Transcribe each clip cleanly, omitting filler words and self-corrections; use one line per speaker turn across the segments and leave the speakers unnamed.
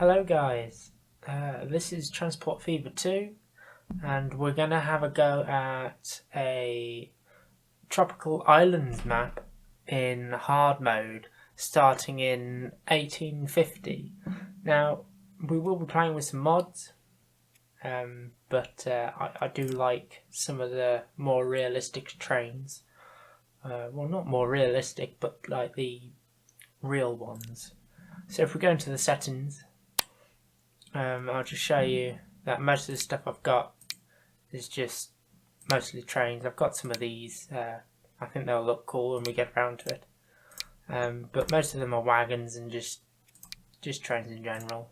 Hello guys, this is Transport Fever 2 and we're going to have a go at a tropical islands map in hard mode starting in 1850. Now we will be playing with some mods, but I do like some of the more realistic trains. Well, not more realistic, but like the real ones. So if we go into the settings, I'll just show you that most of the stuff I've got is just mostly trains. I've got some of these. I think they'll look cool when we get around to it. But most of them are wagons and just trains in general.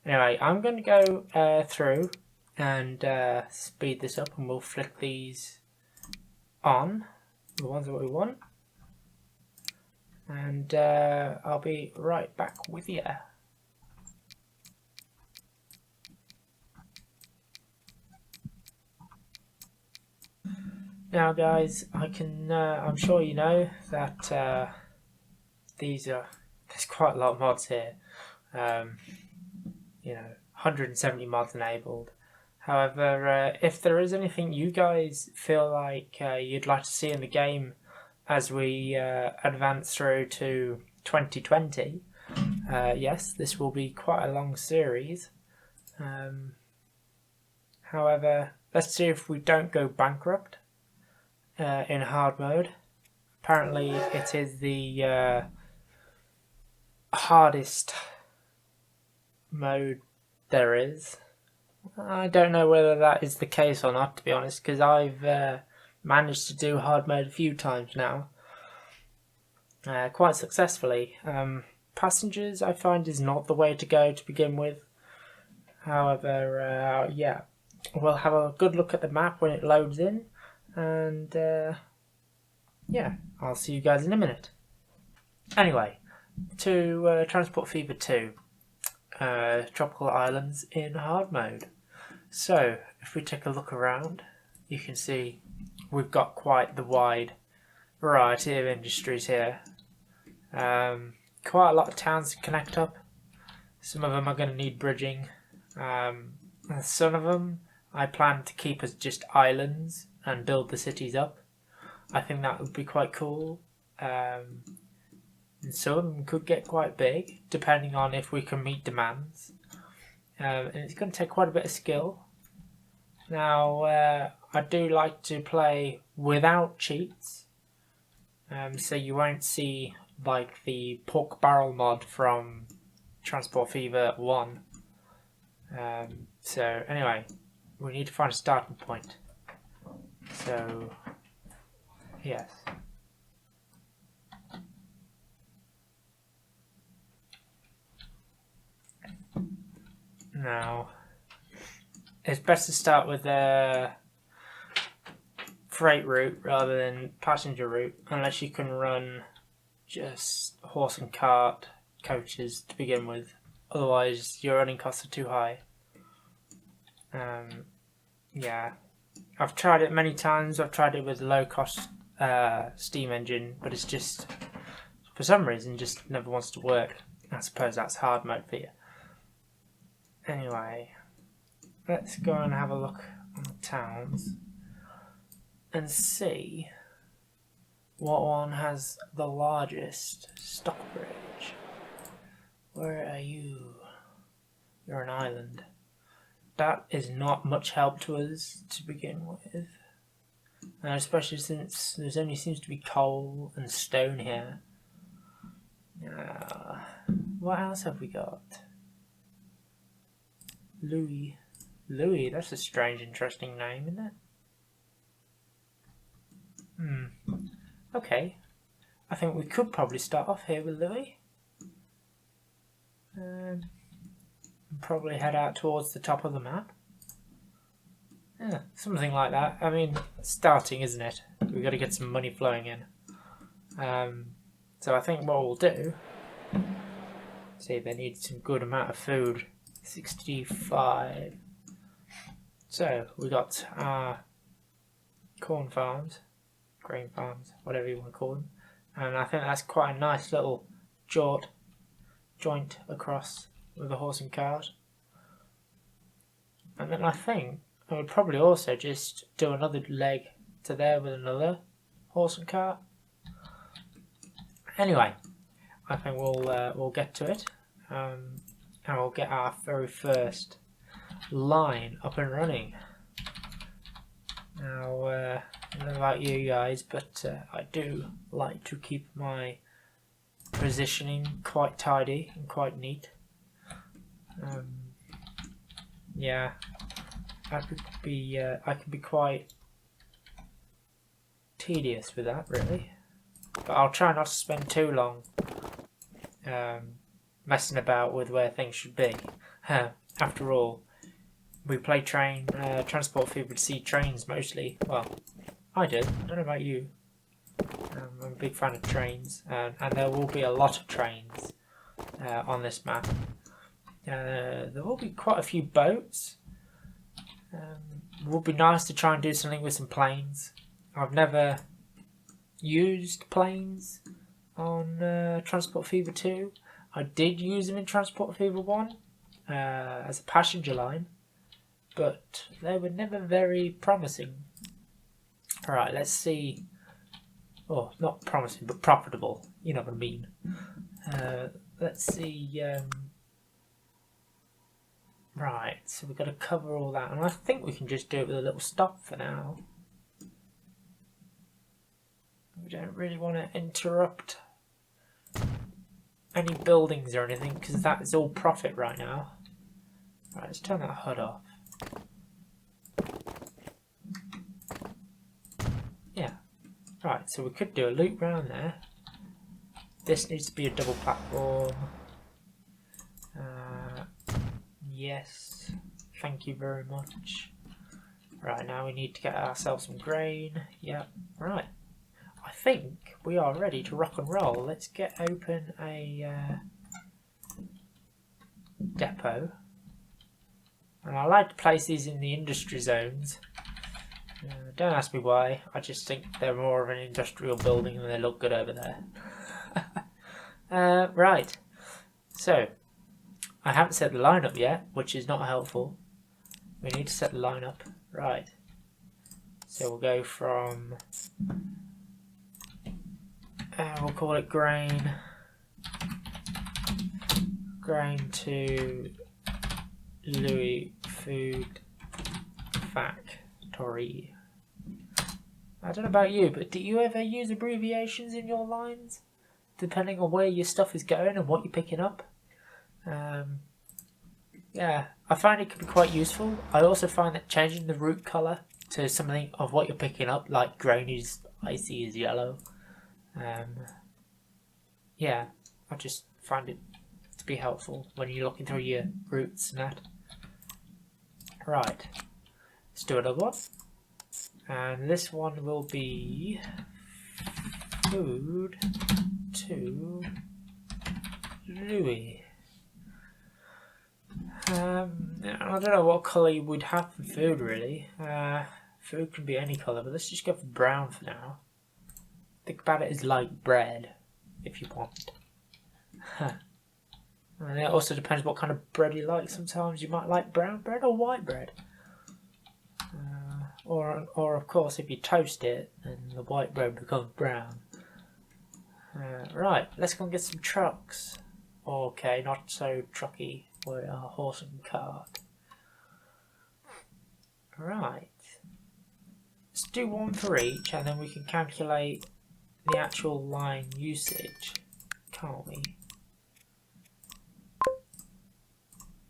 Anyway, I'm going to go through and speed this up, and we'll flick these on, the ones that we want. And I'll be right back with you. Now guys, I'm sure you know that there's quite a lot of mods here. 170 mods enabled. However, if there is anything you guys feel like you'd like to see in the game as we advance through to 2020, yes, this will be quite a long series. However, let's see if we don't go bankrupt. In hard mode. Apparently it is the hardest mode there is. I don't know whether that is the case or not, to be honest, because I've managed to do hard mode a few times now, quite successfully. Passengers I find is not the way to go to begin with. However, yeah, we'll have a good look at the map when it loads in. And yeah, I'll see you guys in a minute. Anyway, to Transport Fever 2, Tropical Islands in hard mode. So, if we take a look around, you can see we've got quite the wide variety of industries here. Quite a lot of towns to connect up. Some of them are going to need bridging. Some of them I plan to keep as just islands and build the cities up. I think that would be quite cool. And some of them could get quite big, depending on if we can meet demands. And it's going to take quite a bit of skill. Now, I do like to play without cheats. So you won't see like the pork barrel mod from Transport Fever 1. So anyway, we need to find a starting point. So, yes. Now, it's best to start with a freight route rather than passenger route, unless you can run just horse and cart coaches to begin with. Otherwise, your running costs are too high. Yeah. I've tried it many times. I've tried it with low cost steam engine, but it's just, for some reason, just never wants to work. I suppose that's hard mode for you. Anyway, let's go and have a look on the towns and see what one has the largest Stockbridge. Where are you? You're an island. That is not much help to us to begin with, especially since there only seems to be coal and stone here. What else have we got? Louis. Louis, that's a strange, interesting name, isn't it? Okay. I think we could probably start off here with Louis. And probably head out towards the top of the map. Yeah, something like that. I mean, starting, isn't it? We've got to get some money flowing in. So I think what we'll do, see, they need some good amount of food. 65. So we got our corn farms, grain farms, whatever you want to call them, and I think that's quite a nice little joint across with a horse and cart. And then I think I would probably also just do another leg to there with another horse and cart. Anyway, I think we'll get to it, and we'll get our very first line up and running. Now, I don't know about you guys, but I do like to keep my positioning quite tidy and quite neat. Yeah, I can be quite tedious with that, really. But I'll try not to spend too long messing about with where things should be. After all, we play Transport Fever to see trains mostly. Well, I do. I don't know about you. I'm a big fan of trains, and there will be a lot of trains on this map. There will be quite a few boats. It would be nice to try and do something with some planes. I've never used planes on Transport Fever 2. I did use them in Transport Fever 1 as a passenger line, but they were never very promising. Alright, let's see. Oh, not promising, but profitable. You know what I mean. Let's see. Right, so we've got to cover all that, and I think we can just do it with a little stop for now. We don't really want to interrupt any buildings or anything, because that is all profit right now. Right, let's turn that HUD off. Yeah. Right, so we could do a loop round there. This needs to be a double platform. Yes, thank you very much. Right, now we need to get ourselves some grain. Yep, right. I think we are ready to rock and roll. Let's get open a depot. And I like to place these in the industry zones. Don't ask me why, I just think they're more of an industrial building and they look good over there. Right, so I haven't set the line up yet, which is not helpful. We need to set the line up. Right, so we'll go from, we'll call it grain to Louis Food Factory. I don't know about you, but do you ever use abbreviations in your lines? Depending on where your stuff is going and what you're picking up? Yeah, I find it can be quite useful. I also find that changing the root colour to something of what you're picking up, like grain is icy is yellow. Yeah, I just find it to be helpful when you're looking through your roots and that. Right, let's do another one. And this one will be food to Louis. I don't know what colour you would have for food really. Food can be any colour, but let's just go for brown for now. Think about it as like bread, if you want. And it also depends what kind of bread you like. Sometimes you might like brown bread or white bread. Or of course, if you toast it, then the white bread becomes brown. Right, let's go and get some trucks. Okay, not so trucky. We're a horse and cart. Right. Let's do one for each, and then we can calculate the actual line usage, can't we?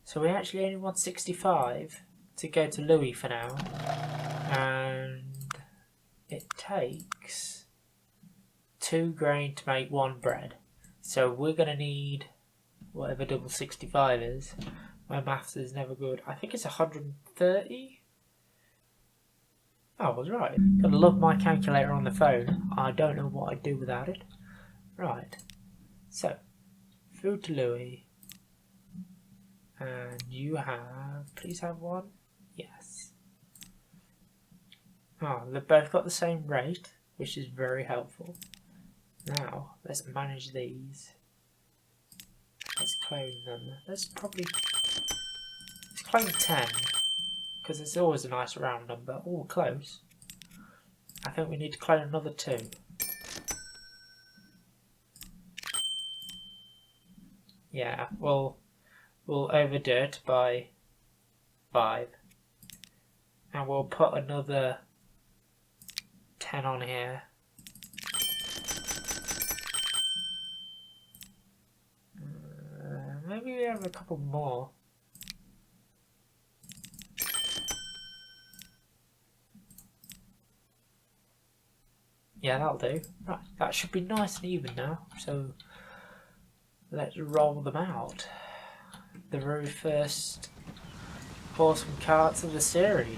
So we actually only want 65 to go to Louis for now. And it takes 2 grain to make 1 bread. So we're going to need whatever double 65 is. My maths is never good. I think it's 130? Oh, I was right. Gotta love my calculator on the phone. I don't know what I'd do without it. Right. So, food to Louis. And you have... Please have 1? Yes. Oh, they've both got the same rate, which is very helpful. Now, let's manage these. Let's clone them. Let's clone 10, because it's always a nice round number. Oh, close. I think we need to clone another 2. Yeah, we'll overdo it by 5. And we'll put another 10 on here. Maybe we have a couple more. Yeah, that'll do. Right, that should be nice and even now. So let's roll them out. The very first awesome carts of the series.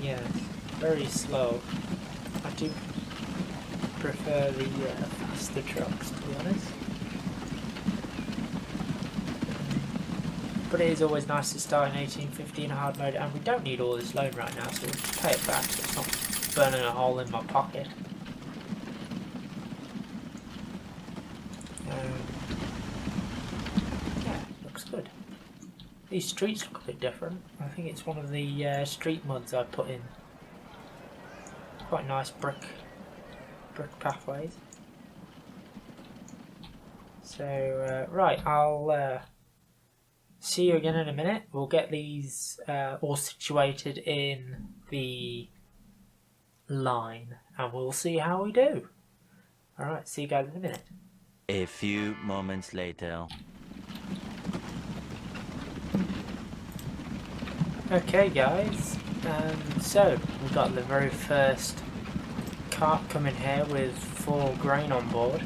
Yeah, very slow. I do prefer the faster trucks, to be honest. But it is always nice to start in 1850 in hard mode, and we don't need all this loan right now, so we'll just pay it back so it's not burning a hole in my pocket. Yeah, looks good. These streets look a bit different. I think it's one of the street mods I put in. Quite nice brick pathways. So right, I'll see you again in a minute. We'll get these all situated in the line, and we'll see how we do. Alright, see you guys in a minute.
A few moments later.
Okay guys, so we've got the very first cart coming here with 4 grain on board.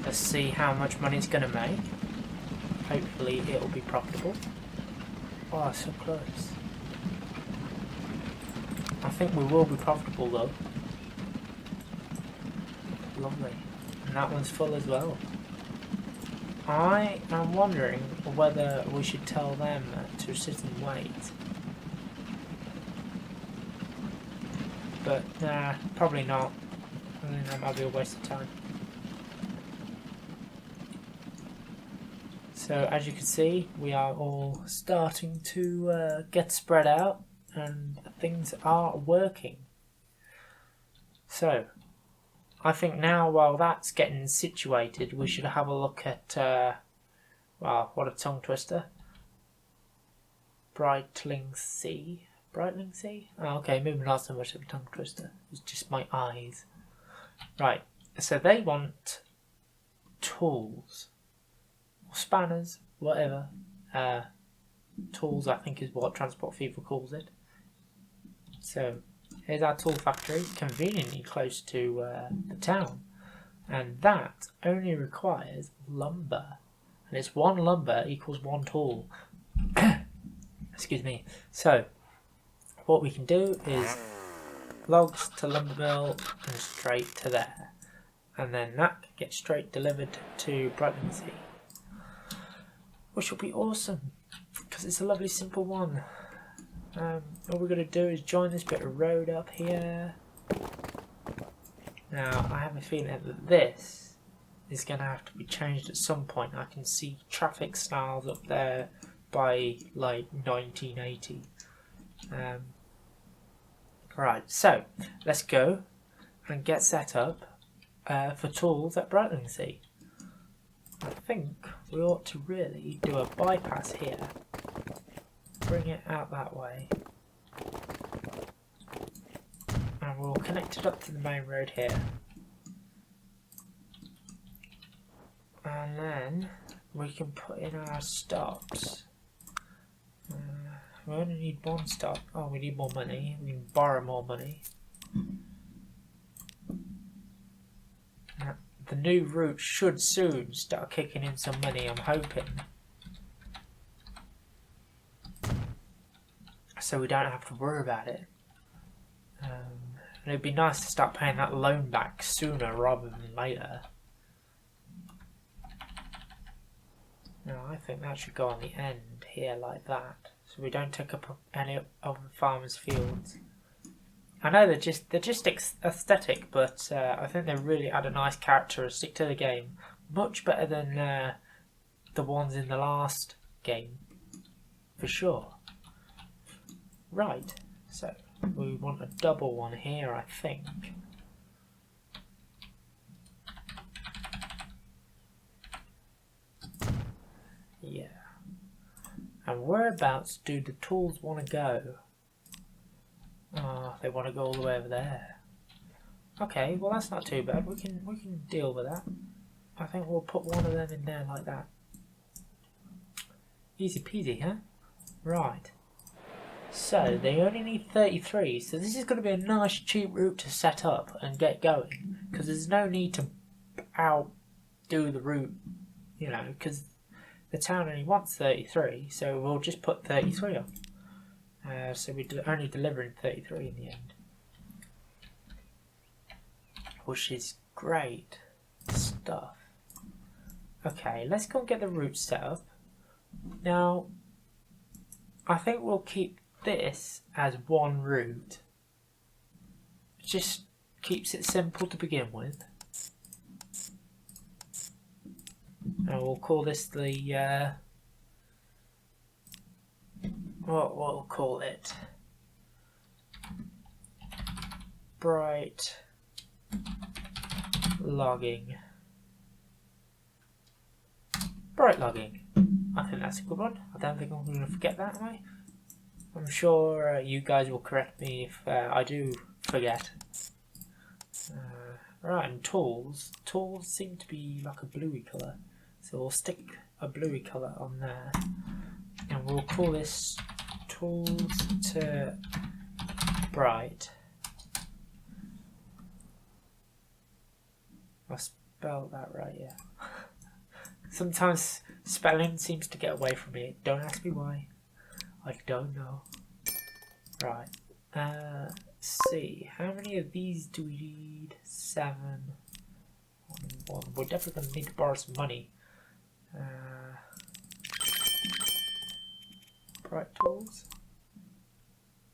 Let's see how much money it's going to make. Hopefully it'll be profitable. Oh, so close. I think we will be profitable though. Lovely. And that one's full as well. I am wondering whether we should tell them to sit and wait. But nah, probably not. I think that might be a waste of time. So as you can see, we are all starting to get spread out, and things are working. So I think now, while that's getting situated, we should have a look at wow, what a tongue twister. Brightling Sea. Brightling Sea? Oh, okay, maybe not so much of a tongue twister. It's just my eyes. Right, so they want tools. Or spanners, whatever. Tools, I think, is what Transport Fever calls it. So, here's our tool factory, conveniently close to the town. And that only requires lumber. And it's 1 lumber equals 1 tool. Excuse me. So, what we can do is logs to lumber mill and straight to there. And then that can get straight delivered to Brightling Sea. Which will be awesome, because it's a lovely simple one. All we're going to do is join this bit of road up here. Now, I have a feeling that this is going to have to be changed at some point. I can see traffic signals up there by like 1980. Right, so let's go and get set up for tools at Brightling Sea. I think we ought to really do a bypass here. Bring it out that way. And we'll connect it up to the main road here. And then we can put in our stops. We only need 1 stop. Oh, we need more money. We can borrow more money. The new route should soon start kicking in some money, I'm hoping. So we don't have to worry about it. And it'd be nice to start paying that loan back sooner rather than later. Now I think that should go on the end here like that. So we don't take up any of the farmers' fields. I know they're just aesthetic, but I think they really add a nice characteristic to the game, much better than the ones in the last game, for sure. Right, so we want a double one here, I think. Yeah. And whereabouts do the tools want to go? Oh, they want to go all the way over there. Okay, well that's not too bad. We can deal with that. I think we'll put one of them in there like that. Easy peasy, huh? Right. So they only need 33, so this is going to be a nice cheap route to set up and get going, because there's no need to outdo the route, you know, because the town only wants 33, so we'll just put 33 on. So we're only delivering 33 in the end, which is great stuff. Okay, let's go and get the route set up. Now, I think we'll keep this as one route. It just keeps it simple to begin with. And we'll call this the, what we'll call it? Bright Logging. Bright Logging. I think that's a good one. I don't think I'm going to forget that, am I? I'm sure you guys will correct me if I do forget. Right, and tools. Tools seem to be like a bluey colour. So we'll stick a bluey colour on there. And we'll call this tools to bright. I spelled that right, yeah. Sometimes spelling seems to get away from me. Don't ask me why. I don't know. Right. Let's see. How many of these do we need? 7. 1. We're definitely going to need to borrow some money. Bright tools.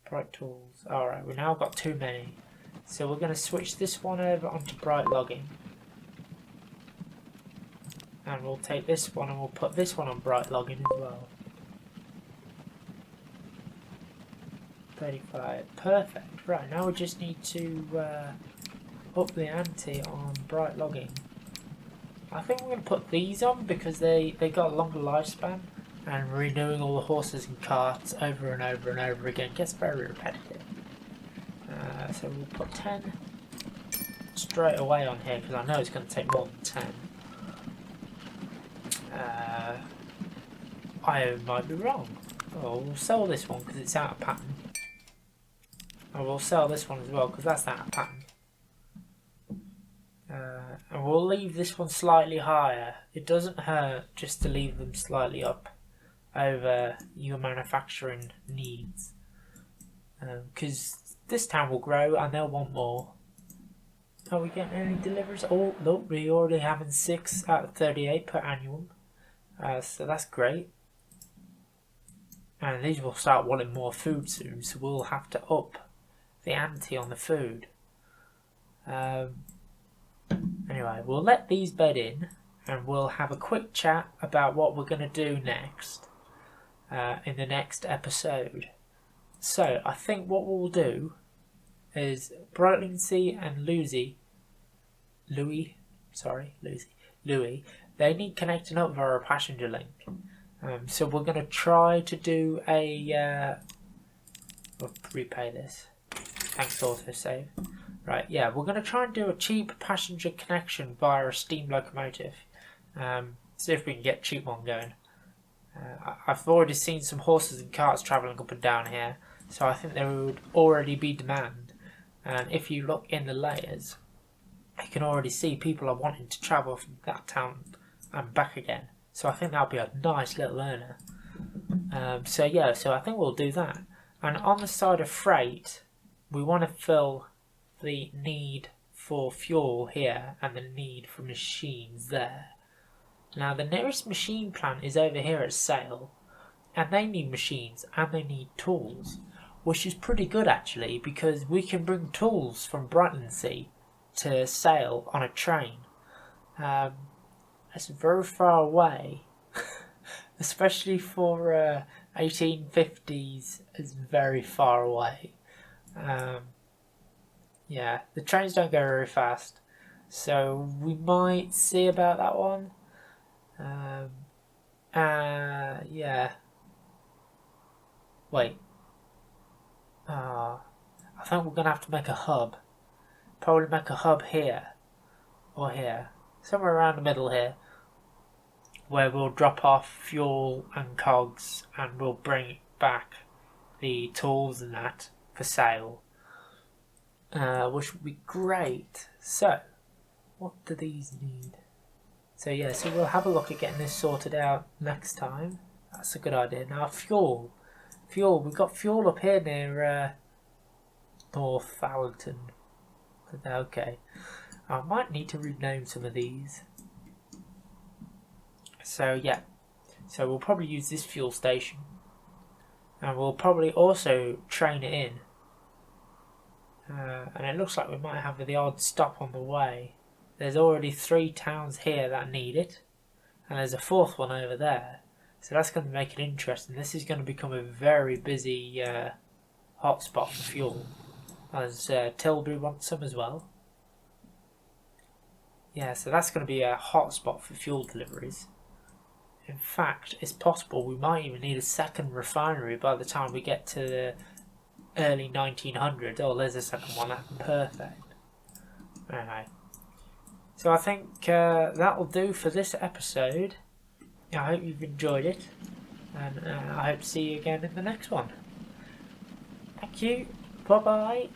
Bright tools. Alright, we've now got too many. So we're going to switch this one over onto bright logging. And we'll take this one and we'll put this one on bright logging as well. 35. Perfect. Right, now we just need to up the ante on bright logging. I think we're going to put these on because they got a longer lifespan, and renewing all the horses and carts over and over and over again gets very repetitive. So we'll put 10 straight away on here because I know it's going to take more than 10. I might be wrong. Oh, we'll sell this one because it's out of pattern. And we'll sell this one as well because that's out of pattern. And we'll leave this one slightly higher. It doesn't hurt just to leave them slightly up over your manufacturing needs. Because this town will grow and they'll want more. Are we getting any deliveries? Oh, look, we're already having 6 out of 38 per annum. So that's great. And these will start wanting more food soon, so we'll have to up the ante on the food. Anyway, we'll let these bed in and we'll have a quick chat about what we're going to do next in the next episode. So I think what we'll do is Brightlingsea and Louis, they need connecting up via a passenger link. So we're going to try to do a we'll repay this. Thanks to autosave. Right, yeah, we're going to try and do a cheap passenger connection via a steam locomotive. See if we can get a cheap one going. I've already seen some horses and carts travelling up and down here, so I think there would already be demand. And if you look in the layers, you can already see people are wanting to travel from that town and back again. So I think that'll be a nice little earner. So yeah, so I think we'll do that. And on the side of freight, we want to fill the need for fuel here and the need for machines there. Now the nearest machine plant is over here at Sale, and they need machines and they need tools. which is pretty good actually, because we can bring tools from Brightlingsea to sail on a train. It's very far away, especially for 1850s. It's very far away. Yeah, the trains don't go very fast, so we might see about that one. Yeah. Wait. I think we're gonna have to make a hub. Probably make a hub here, or here, somewhere around the middle here, where we'll drop off fuel and cogs, and we'll bring back the tools and that for sale. Which would be great. So, what do these need? So yeah, so we'll have a look at getting this sorted out next time. That's a good idea. Now fuel. We've got fuel up here near North Allerton. Okay. I might need to rename some of these. So yeah. So we'll probably use this fuel station. And we'll probably also train it in. And it looks like we might have the odd stop on the way. There's already 3 towns here that need it, and there's a 4th one over there. So that's going to make it interesting. This is going to become a very busy hotspot for fuel, as Tilbury wants some as well. Yeah, so that's going to be a hotspot for fuel deliveries. In fact, it's possible we might even need a second refinery by the time we get to the early 1900s. Oh, there's a second one. That's perfect. Alright. So I think that'll do for this episode. I hope you've enjoyed it, and I hope to see you again in the next one. Thank you. Bye bye.